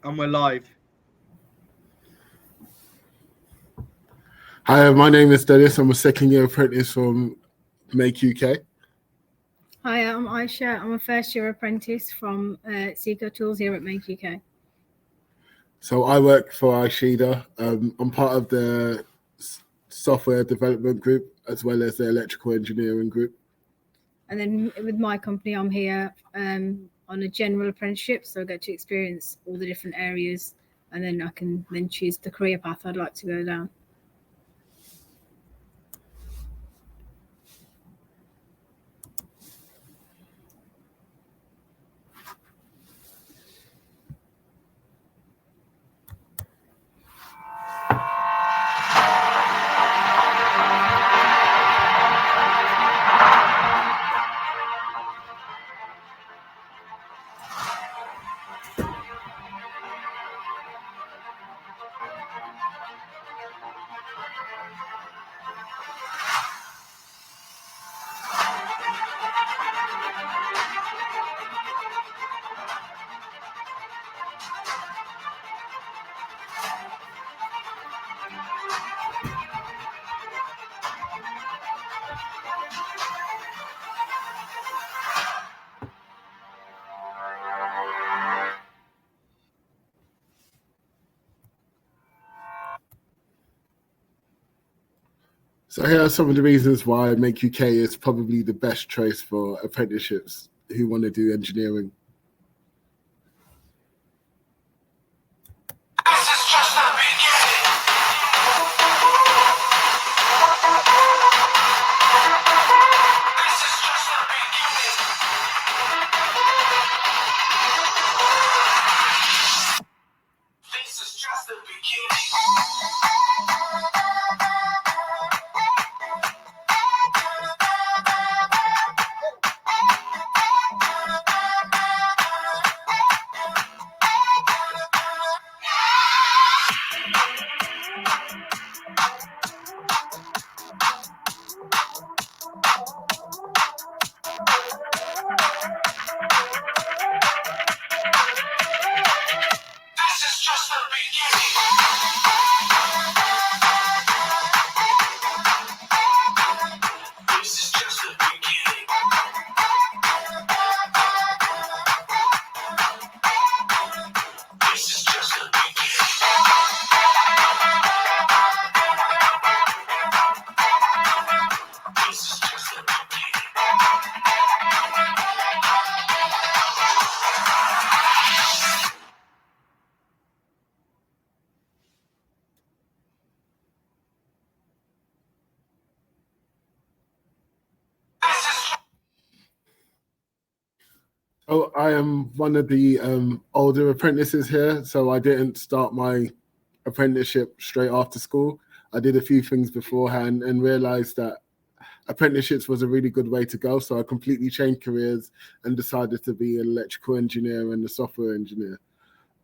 And we're live. Hi, my name is Dennis. I'm a second-year apprentice from Make UK. Hi, I'm Aisha. I'm a first-year apprentice from Seco Tools here at Make UK. So I work for Aishida. I'm part of the software development group as well as the electrical engineering group. And then with my company, I'm here on a general apprenticeship, so I get to experience all the different areas, and then I can then choose the career path I'd like to go down. So here are some of the reasons why Make UK is probably the best choice for apprenticeships who want to do engineering. Oh, I am one of the older apprentices here, so I didn't start my apprenticeship straight after school. I did a few things beforehand and realized that apprenticeships was a really good way to go. So I completely changed careers and decided to be an electrical engineer and a software engineer.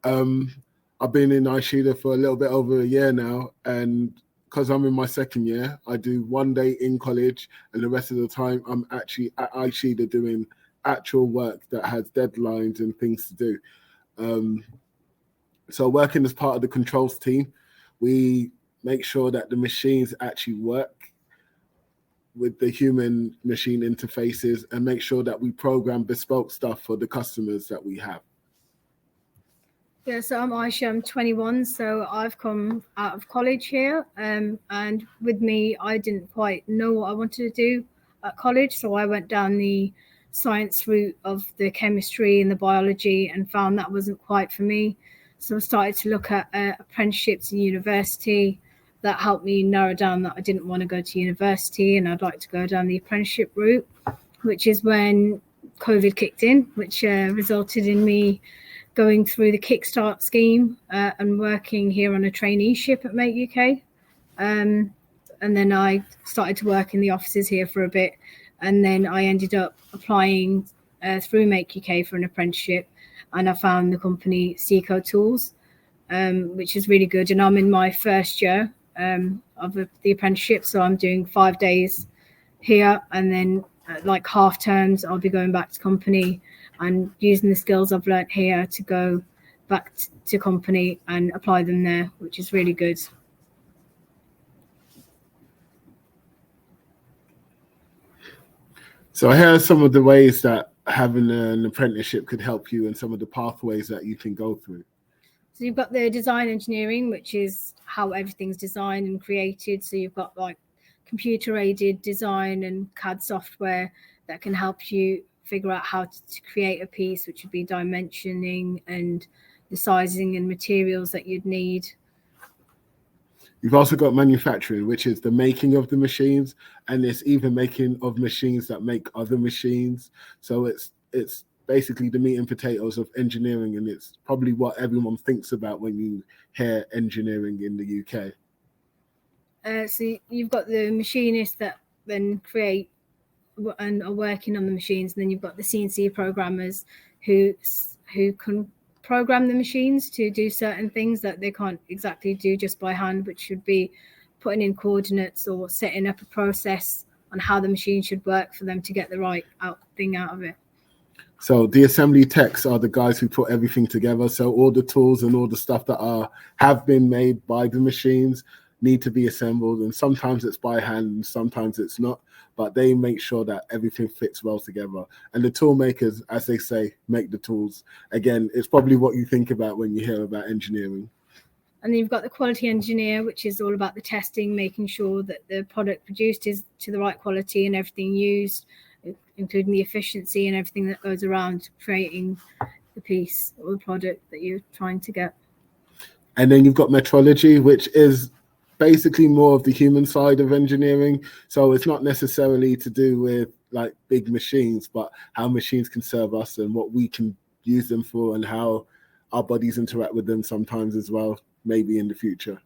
I've been in Aishida for a little bit over a year now, and because I'm in my second year, I do one day in college, and the rest of the time I'm actually at Aishida doing actual work that has deadlines and things to do. So working as part of the controls team, we make sure that the machines actually work with the human machine interfaces and make sure that we program bespoke stuff for the customers that we have. Yeah, so I'm Aisha, I'm 21, so I've come out of college here, and with me, I didn't quite know what I wanted to do at college, so I went down the science route of the chemistry and the biology and found that wasn't quite for me. So I started to look at apprenticeships in university. That helped me narrow down that I didn't want to go to university and I'd like to go down the apprenticeship route, which is when COVID kicked in, which resulted in me going through the Kickstart scheme and working here on a traineeship at Make UK. And then I started to work in the offices here for a bit. And then I ended up applying through Make UK for an apprenticeship. And I found the company Seco Tools, which is really good. And I'm in my first year of the apprenticeship. So I'm doing 5 days here. And then like half terms, I'll be going back to company and using the skills I've learnt here to go back to company and apply them there, which is really good. So here are some of the ways that having an apprenticeship could help you and some of the pathways that you can go through. So you've got the design engineering, which is how everything's designed and created. So you've got like computer aided design and CAD software that can help you figure out how to create a piece, which would be dimensioning and the sizing and materials that you'd need. You've also got manufacturing, which is the making of the machines, and it's even making of machines that make other machines. So it's basically the meat and potatoes of engineering, and it's probably what everyone thinks about when you hear engineering in the UK. So you've got the machinists that then create and are working on the machines, and then you've got the CNC programmers who can program the machines to do certain things that they can't exactly do just by hand, which should be putting in coordinates or setting up a process on how the machine should work for them to get the right thing out of it. So the assembly techs are the guys who put everything together. So all the tools and all the stuff that have been made by the machines need to be assembled, and sometimes it's by hand and sometimes it's not, but they make sure that everything fits well together. And the tool makers, as they say, make the tools. Again, it's probably what you think about when you hear about engineering. And then you've got the quality engineer, which is all about the testing, making sure that the product produced is to the right quality and everything used, including the efficiency and everything that goes around creating the piece or the product that you're trying to get. And then you've got metrology, which is basically more of the human side of engineering. So it's not necessarily to do with like big machines, but how machines can serve us and what we can use them for and how our bodies interact with them sometimes as well, maybe in the future.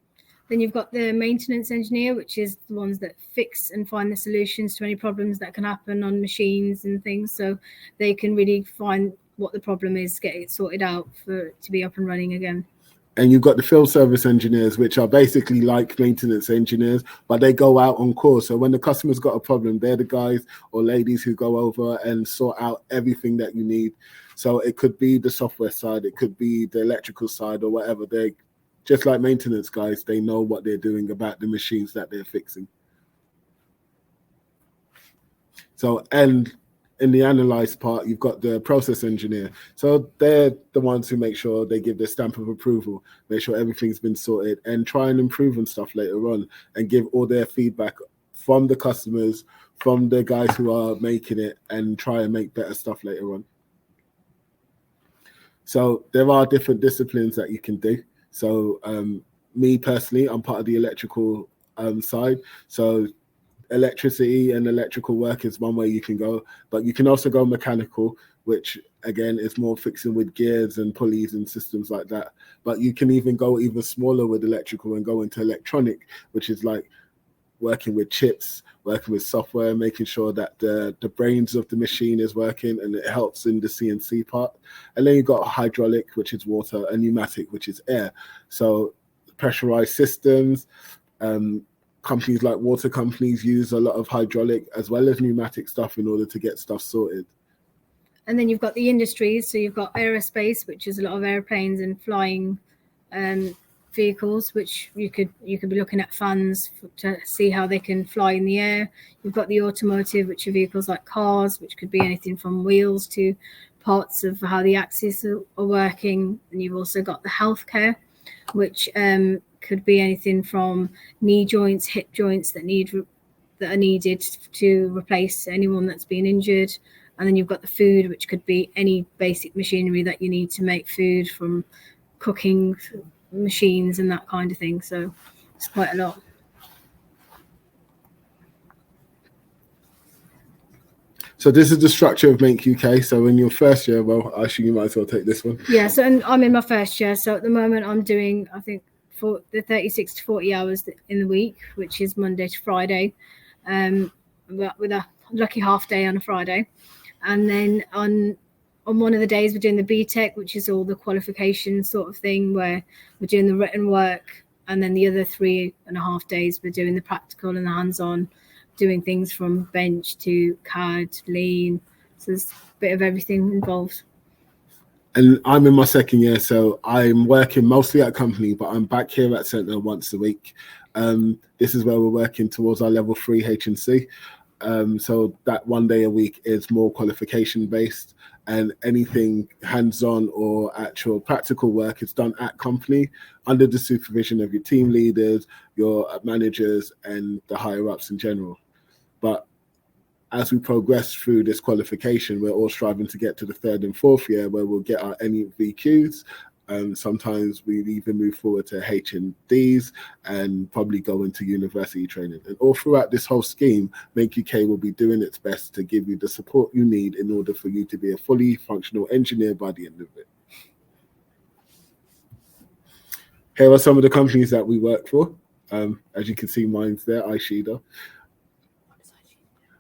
Then you've got the maintenance engineer, which is the ones that fix and find the solutions to any problems that can happen on machines and things. So they can really find what the problem is, get it sorted out for it to be up and running again. And you've got the field service engineers, which are basically like maintenance engineers, but they go out on call. So when the customer's got a problem, they're the guys or ladies who go over and sort out everything that you need. So it could be the software side, it could be the electrical side or whatever. They're just like maintenance guys. They know what they're doing about the machines that they're fixing. So, and in the analyzed part, you've got the process engineer. So they're the ones who make sure they give their stamp of approval, make sure everything's been sorted, and try and improve on stuff later on and give all their feedback from the customers, from the guys who are making it, and try and make better stuff later on. So there are different disciplines that you can do. So me personally, I'm part of the electrical side. So electricity and electrical work is one way you can go, but you can also go mechanical, which again is more fixing with gears and pulleys and systems like that. But you can even go even smaller with electrical and go into electronic, which is like working with chips, working with software, making sure that the brains of the machine is working, and it helps in the CNC part. And then you've got hydraulic, which is water, and pneumatic, which is air. So pressurized systems, companies like water companies use a lot of hydraulic as well as pneumatic stuff in order to get stuff sorted. And then you've got the industries. So you've got aerospace, which is a lot of airplanes and flying vehicles, which you could be looking at fans to see how they can fly in the air. You've got the automotive, which are vehicles like cars, which could be anything from wheels to parts of how the axes are working. And you've also got the healthcare, which could be anything from knee joints, hip joints that are needed to replace anyone that's been injured. And then you've got the food, which could be any basic machinery that you need to make food, from cooking machines and that kind of thing. So it's quite a lot. So this is the structure of Make UK. So in your first year, well, I assume you might as well take this one. Yeah, so I'm in my first year. So at the moment I'm doing, I think, for the 36 to 40 hours in the week, which is Monday to Friday, with a lucky half day on a Friday. And then on one of the days we're doing the BTEC, which is all the qualification sort of thing, where we're doing the written work. And then the other 3.5 days we're doing the practical and the hands-on, doing things from bench to CAD, lean. So there's a bit of everything involved. And I'm in my second year, so I'm working mostly at a company, but I'm back here at Centre once a week. This is where we're working towards our level 3 H&C. So that 1 day a week is more qualification based, and anything hands-on or actual practical work is done at company under the supervision of your team leaders, your managers, and the higher ups in general. But as we progress through this qualification, we're all striving to get to the 3rd and 4th year where we'll get our NVQs. Sometimes we even move forward to H&Ds and probably go into university training. And all throughout this whole scheme, Make UK will be doing its best to give you the support you need in order for you to be a fully functional engineer by the end of it. Here are some of the companies that we work for. As you can see, mine's there, iSheeder.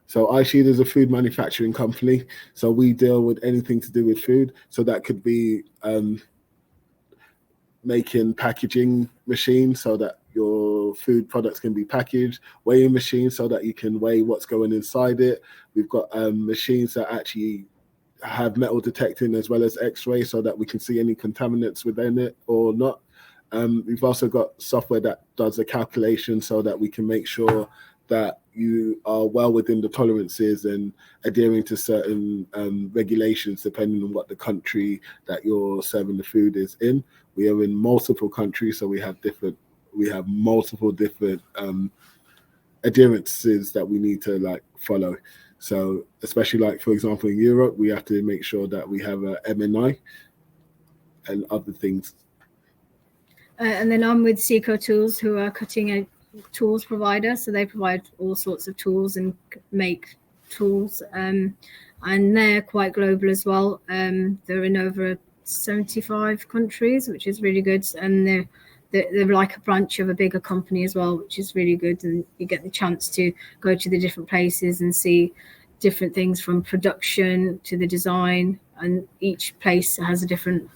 So iSheeder is a food manufacturing company. So we deal with anything to do with food. So that could be making packaging machines so that your food products can be packaged, weighing machines so that you can weigh what's going inside it. We've got machines that actually have metal detecting as well as X-ray so that we can see any contaminants within it or not. We've also got software that does the calculation so that we can make sure that you are well within the tolerances and adhering to certain regulations depending on what the country that you're serving the food is in. We are in multiple countries, so we have multiple different adherences that we need to follow. So especially for example, in Europe, we have to make sure that we have a MNI and other things. And then I'm with Seco Tools, who are cutting edge tools provider. So they provide all sorts of tools and make tools. And they're quite global as well. They're in over 75 countries, which is really good. And they're like a branch of a bigger company as well, which is really good. And you get the chance to go to the different places and see different things from production to the design. And each place has a different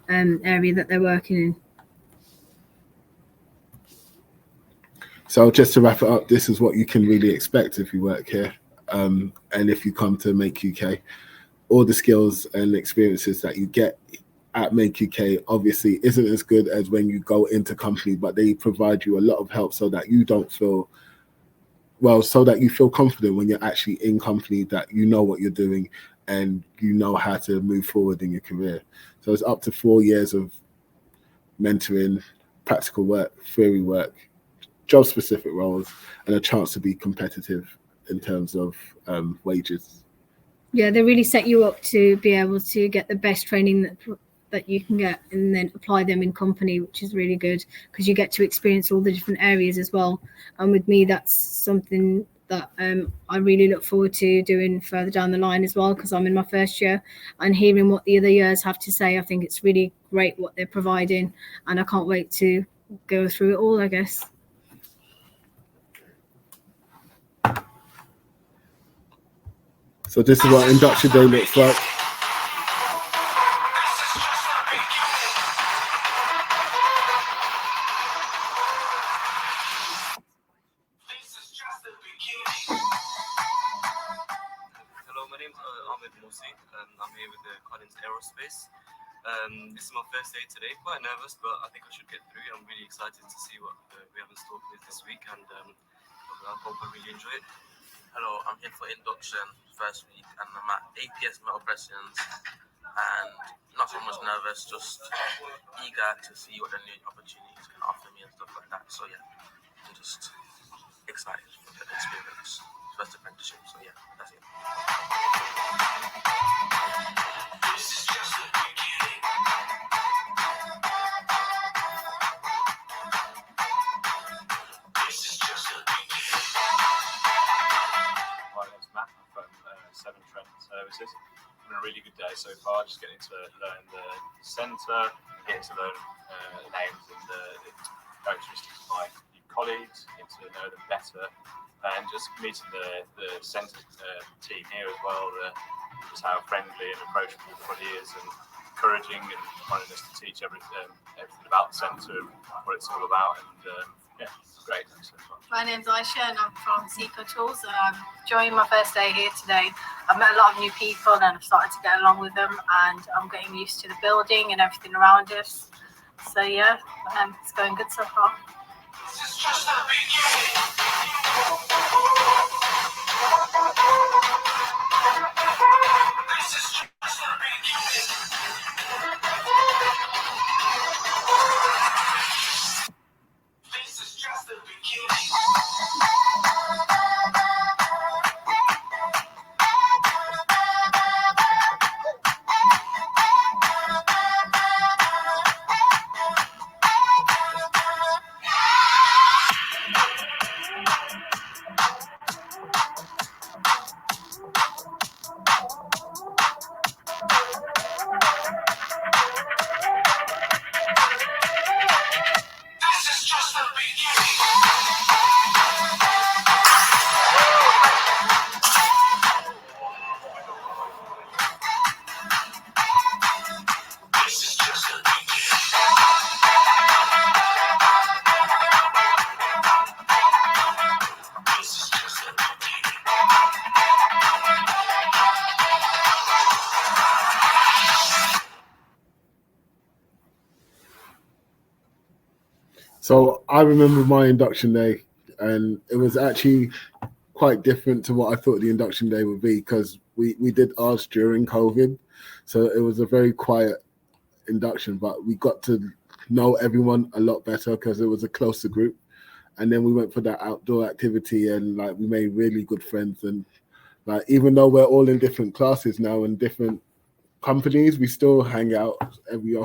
area that they're working in. So just to wrap it up, this is what you can really expect if you work here. And if you come to Make UK, all the skills and experiences that you get at Make UK obviously isn't as good as when you go into company, but they provide you a lot of help so that you don't feel, so that you feel confident when you're actually in company, that you know what you're doing and you know how to move forward in your career. So it's up to 4 years of mentoring, practical work, theory work, job-specific roles, and a chance to be competitive in terms of wages. Yeah, they really set you up to be able to get the best training that you can get and then apply them in company, which is really good because you get to experience all the different areas as well. And with me, that's something that I really look forward to doing further down the line as well, because I'm in my first year, and hearing what the other years have to say, I think it's really great what they're providing, and I can't wait to go through it all, I guess. So this is what Induction Day looks like. Hello, my name's Ahmed Morsi, and I'm here with the Collins Aerospace. This is my first day today, quite nervous, but I think I should get through it. I'm really excited to see what we have in store for this week, and I hope I really enjoy it. Hello, I'm here for Induction first week, and I'm at APS Metal Pressings, and not so much nervous, just eager to see what the new opportunities can offer me and stuff like that. So yeah, I'm just excited for the experience. First apprenticeship, so yeah, that's it. This is just the beginning. This is just the beginning. My name's Matt, I'm from Seven Trent Services. It's been a really good day so far, just getting to learn the centre, getting to learn the names and the characteristics of my new colleagues, getting to know them better, and just meeting the centre team here as well, just how friendly and approachable everybody is, and encouraging and wanting us to teach everything about the centre and what it's all about, and Yeah, great. Thanks so much. My name's Aisha and I'm from Seco Tools and I'm enjoying my first day here today. I've met a lot of new people and I've started to get along with them and I'm getting used to the building and everything around us. So yeah, it's going good so far. This is just the beginning. This is just the beginning. This is just the beginning. This is just the beginning. This is just the beginning. This is just the beginning. So I remember my induction day, and it was actually quite different to what I thought the induction day would be, because we did ours during COVID. So it was a very quiet induction, but we got to know everyone a lot better because it was a closer group. And then we went for that outdoor activity, and like we made really good friends. And like even though we're all in different classes now and different companies, we still hang out every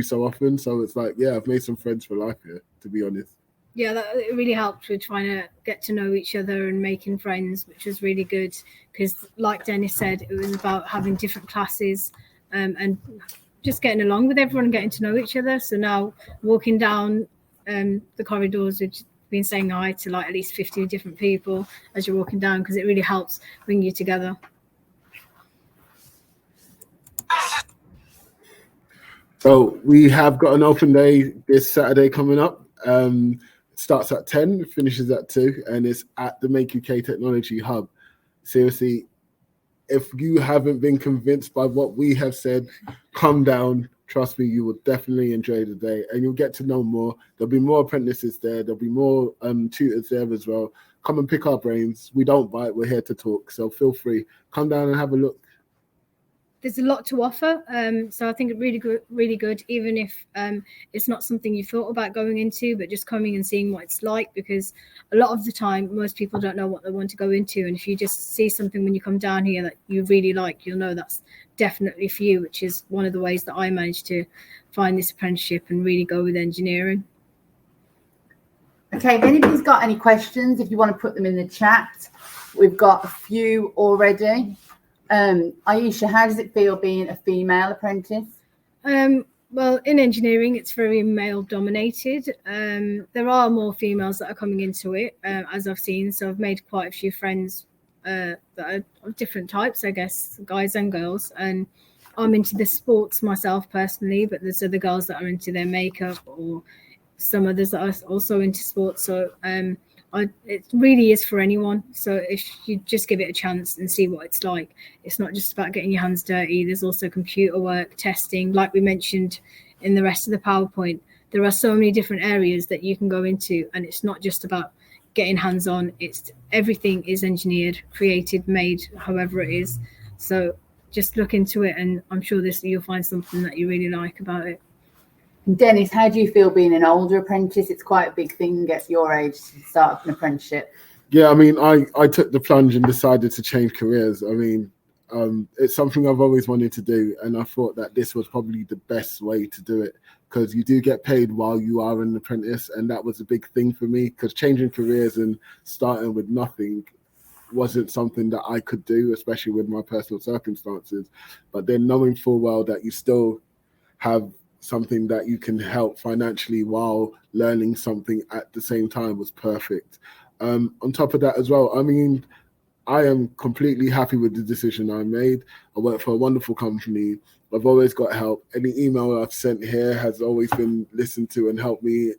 so often. So it's like, yeah, I've made some friends for life here, to be honest. Yeah, it really helped with trying to get to know each other and making friends, which was really good because, like Dennis said, it was about having different classes and just getting along with everyone and getting to know each other. So now walking down the corridors, we've been saying hi to like at least 50 different people as you're walking down, because it really helps bring you together. So we have got an open day this Saturday coming up. It starts at 10, finishes at 2, and it's at the Make UK Technology Hub. Seriously, if you haven't been convinced by what we have said, come down. Trust me, you will definitely enjoy the day, and you'll get to know more. There'll be more apprentices there. There'll be more tutors there as well. Come and pick our brains. We don't bite. We're here to talk. So feel free. Come down and have a look. There's a lot to offer, so I think it's really good, even if it's not something you thought about going into, but just coming and seeing what it's like, because a lot of the time most people don't know what they want to go into, and if you just see something when you come down here that you really like, you'll know that's definitely for you, which is one of the ways that I managed to find this apprenticeship and really go with engineering. Okay, if anybody's got any questions, if you want to put them in the chat, we've got a few already. Aisha, how does it feel being a female apprentice? Well, in engineering, it's very male dominated. There are more females that are coming into it, as I've seen. So I've made quite a few friends that are of different types, I guess, guys and girls. And I'm into the sports myself personally, but there's other girls that are into their makeup, or some others that are also into sports. So it really is for anyone. So if you just give it a chance and see what it's like, it's not just about getting your hands dirty. There's also computer work, testing, like we mentioned in the rest of the PowerPoint. There are so many different areas that you can go into, and it's not just about getting hands on. It's everything is engineered, created, made, however it is. So just look into it, and I'm sure you'll find something that you really like about it. Dennis, how do you feel being an older apprentice? It's quite a big thing at your age to start an apprenticeship. Yeah, I mean, I took the plunge and decided to change careers. I mean, it's something I've always wanted to do, and I thought that this was probably the best way to do it, because you do get paid while you are an apprentice, and that was a big thing for me, because changing careers and starting with nothing wasn't something that I could do, especially with my personal circumstances. But then knowing full well that you still have something that you can help financially while learning something at the same time was perfect. On top of that as well, I mean, I am completely happy with the decision I made. I work for a wonderful company. I've always got help. Any email I've sent here has always been listened to and helped me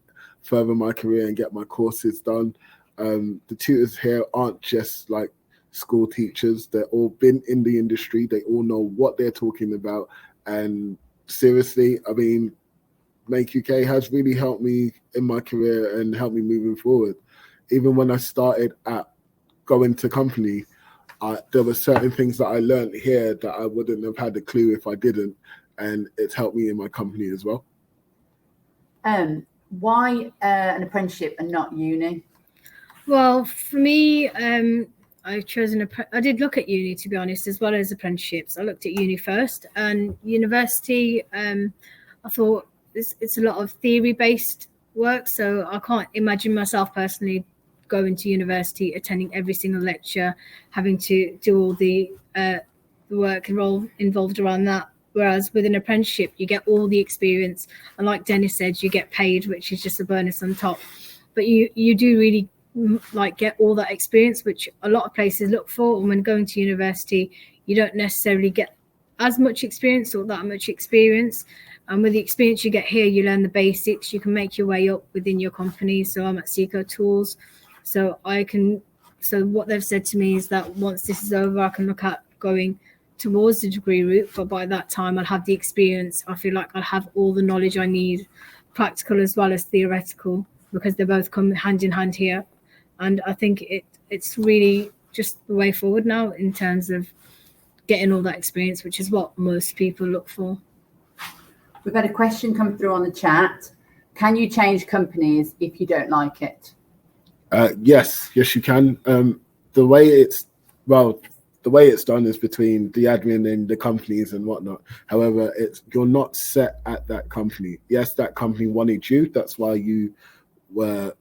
further my career and get my courses done. The tutors here aren't just like school teachers. They're all been in the industry. They all know what they're talking about. And seriously, I mean, Make UK has really helped me in my career and helped me moving forward. Even when I started at going to company, there were certain things that I learned here that I wouldn't have had a clue if I didn't. And it's helped me in my company as well. Why an apprenticeship and not uni? Well, for me, I've chosen I did look at uni, to be honest, as well as apprenticeships. I looked at uni first, and university. I thought it's a lot of theory-based work, so I can't imagine myself personally going to university, attending every single lecture, having to do all the work involved around that. Whereas with an apprenticeship, you get all the experience, and like Dennis said, you get paid, which is just a bonus on top. But you do really like get all that experience, which a lot of places look for. And when going to university, you don't necessarily get as much experience or that much experience. And with the experience you get here, you learn the basics. You can make your way up within your company. So I'm at Seco Tools, so what they've said to me is that once this is over, I can look at going towards the degree route, but by that time I'll have the experience. I feel like I'll have all the knowledge I need, practical as well as theoretical, because they both come hand in hand here. And I think it's really just the way forward now in terms of getting all that experience, which is what most people look for. We've had a question come through on the chat. Can you change companies if you don't like it? Yes, you can. The way it's done is between the admin and the companies and whatnot. However, you're not set at that company. Yes, that company wanted you. That's why you were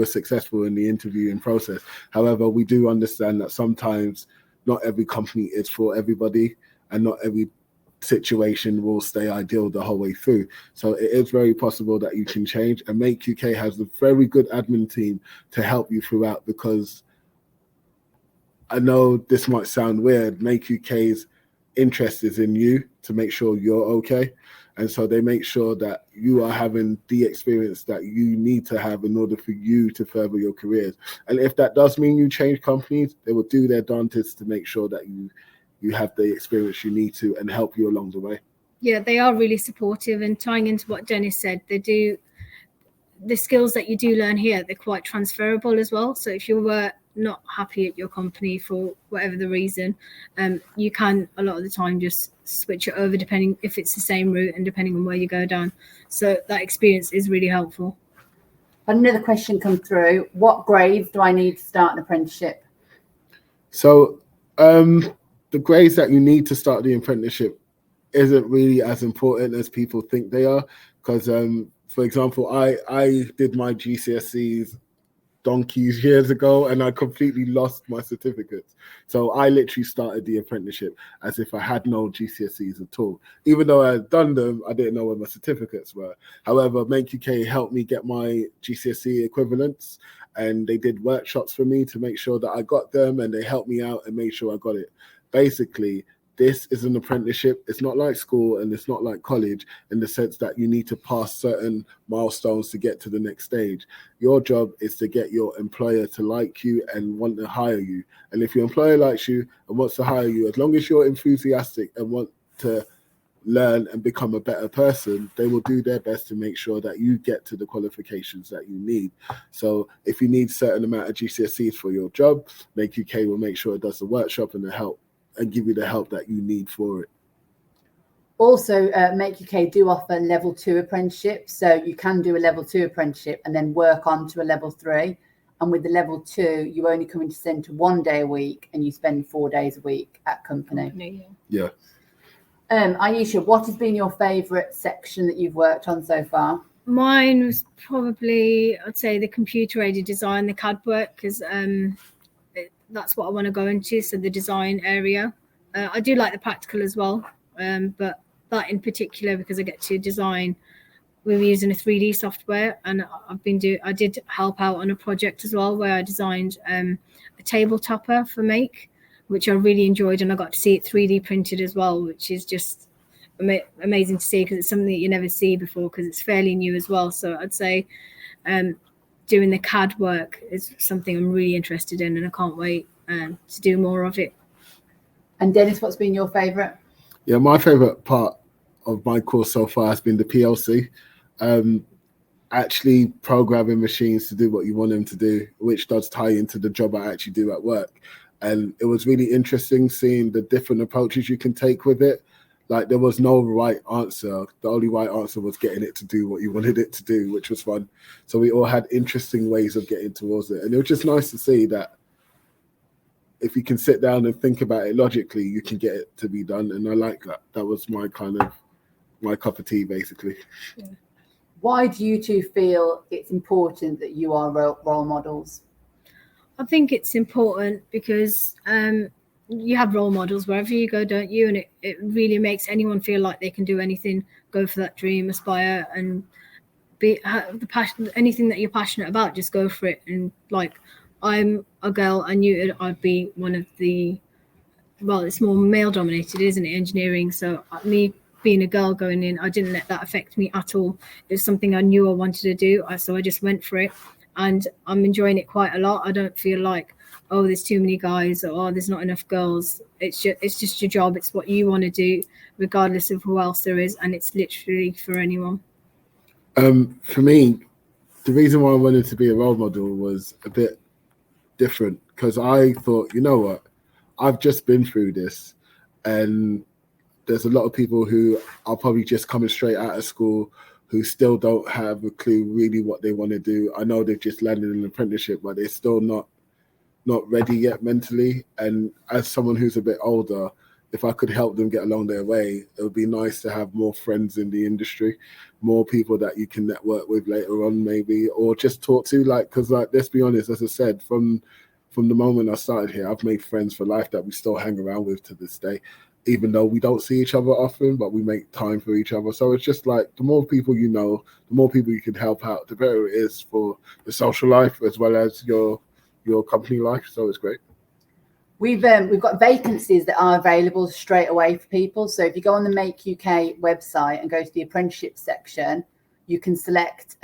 successful in the interviewing process. However, we do understand that sometimes not every company is for everybody, and not every situation will stay ideal the whole way through. So it is very possible that you can change, and Make UK has a very good admin team to help you throughout, because I know this might sound weird. Make UK's interest is in you to make sure you're okay. And so they make sure that you are having the experience that you need to have in order for you to further your careers. And if that does mean you change companies, they will do their darndest to make sure that you have the experience you need to and help you along the way. Yeah, they are really supportive, and tying into what Dennis said, the skills that you do learn here, they're quite transferable as well. So if you were not happy at your company for whatever the reason, you can a lot of the time just switch it over depending if it's the same route and depending on where you go down. So that experience is really helpful. Another question come through. What grades do I need to start an apprenticeship? So the grades that you need to start the apprenticeship isn't really as important as people think they are. Because, for example, I did my GCSEs donkeys years ago, and I completely lost my certificates. So I literally started the apprenticeship as if I had no GCSEs at all. Even though I had done them, I didn't know where my certificates were. However, Make UK helped me get my GCSE equivalents, and they did workshops for me to make sure that I got them, and they helped me out and made sure I got it. Basically, this is an apprenticeship. It's not like school, and it's not like college in the sense that you need to pass certain milestones to get to the next stage. Your job is to get your employer to like you and want to hire you. And if your employer likes you and wants to hire you, as long as you're enthusiastic and want to learn and become a better person, they will do their best to make sure that you get to the qualifications that you need. So if you need a certain amount of GCSEs for your job, Make UK will make sure it does the workshop and the help and give you the help that you need for it. Also, Make UK do offer level 2 apprenticeship. So you can do a level 2 apprenticeship and then work on to a level 3. And with the level 2, you only come into centre 1 day a week and you spend 4 days a week at company. Yeah. Aisha, what has been your favourite section that you've worked on so far? Mine was probably, I'd say, the computer-aided design, the CAD work, because that's what I want to go into, so the design area. I do like the practical as well, but that in particular because I get to design. We were using a 3D software, and I did help out on a project as well where I designed a table topper for Make, which I really enjoyed, and I got to see it 3D printed as well, which is just amazing to see, because it's something that you never see before, because it's fairly new as well. So I'd say doing the CAD work is something I'm really interested in, and I can't wait to do more of it. And Dennis, what's been your favourite? Yeah, my favourite part of my course so far has been the PLC. Actually programming machines to do what you want them to do, which does tie into the job I actually do at work. And it was really interesting seeing the different approaches you can take with it. Like, there was no right answer. The only right answer was getting it to do what you wanted it to do, which was fun. So we all had interesting ways of getting towards it. And it was just nice to see that if you can sit down and think about it logically, you can get it to be done. And I like that. That was my cup of tea, basically. Yeah. Why do you two feel it's important that you are role models? I think it's important because you have role models wherever you go, don't you? And it really makes anyone feel like they can do anything, go for that dream, aspire, and have the passion. Anything that you're passionate about, just go for it. And like, I'm a girl, I knew I'd be one of the, well, it's more male dominated, isn't it, engineering? So me being a girl going in, I didn't let that affect me at all. It was something I knew I wanted to do, so I just went for it, and I'm enjoying it quite a lot. I don't feel like, oh, there's too many guys, or oh, there's not enough girls. It's just your job. It's what you want to do, regardless of who else there is, and it's literally for anyone. For me, the reason why I wanted to be a role model was a bit different, because I thought, you know what, I've just been through this, and there's a lot of people who are probably just coming straight out of school who still don't have a clue really what they want to do. I know they've just landed an apprenticeship, but they're still not ready yet mentally. And as someone who's a bit older, if I could help them get along their way, it would be nice to have more friends in the industry, more people that you can network with later on, maybe, or just talk to. Like, because like, let's be honest, as I said, from the moment I started here, I've made friends for life that we still hang around with to this day, even though we don't see each other often, but we make time for each other. So it's just like, the more people you know, the more people you can help out, the better it is for your social life as well as your company life. So it's great. We've got vacancies that are available straight away for people. So if you go on the Make UK website and go to the apprenticeship section, you can select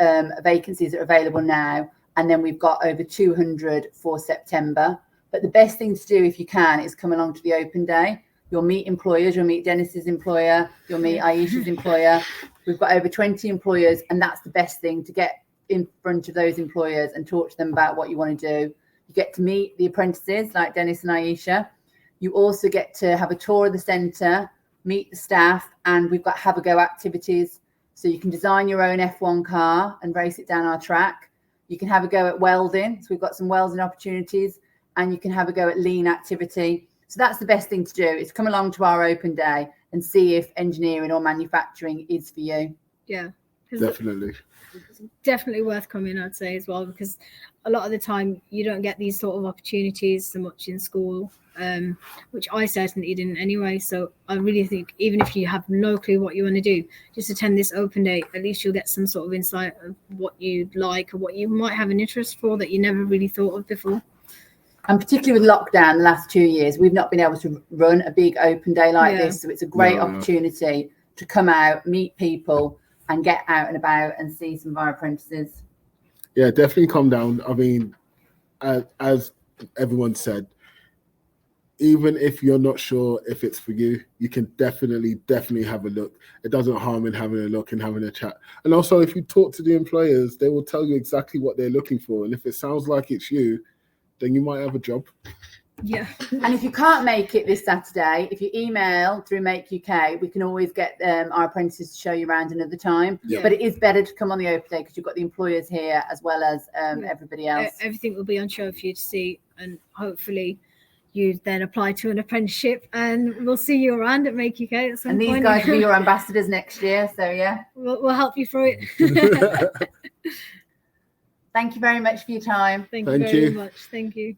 vacancies that are available now. And then we've got over 200 for September. But the best thing to do, if you can, is come along to the open day. You'll meet employers, you'll meet Dennis's employer, you'll meet Aisha's employer. We've got over 20 employers, and that's the best thing, to get in front of those employers and talk to them about what you want to do. You get to meet the apprentices like Dennis and Aisha. You also get to have a tour of the centre, meet the staff, and we've got have a go activities. So you can design your own F1 car and race it down our track. You can have a go at welding. So we've got some welding opportunities, and you can have a go at lean activity. So that's the best thing to do, is come along to our open day and see if engineering or manufacturing is for you. Yeah, Definitely. It's definitely worth coming, I'd say, as well, because a lot of the time you don't get these sort of opportunities so much in school, which I certainly didn't anyway. So I really think, even if you have no clue what you want to do, just attend this open day. At least you'll get some sort of insight of what you'd like or what you might have an interest for that you never really thought of before. And particularly with lockdown the last 2 years, we've not been able to run a big open day like this. So it's a great opportunity to come out, meet people, and get out and about and see some of our apprentices. Yeah, definitely come down. I mean, as everyone said, even if you're not sure if it's for you, you can definitely have a look. It doesn't harm in having a look and having a chat. And also, if you talk to the employers, they will tell you exactly what they're looking for. And if it sounds like it's you, then you might have a job. Yeah. And if you can't make it this Saturday, if you email through Make UK, we can always get our apprentices to show you around another time. Yeah. But it is better to come on the open day, because you've got the employers here as well as everybody else. Everything will be on show for you to see, and hopefully you then apply to an apprenticeship, and we'll see you around at Make UK at some point. And these guys will be your ambassadors next year, so yeah. We'll help you through it. Thank you very much for your time. Thank you very much. Thank you.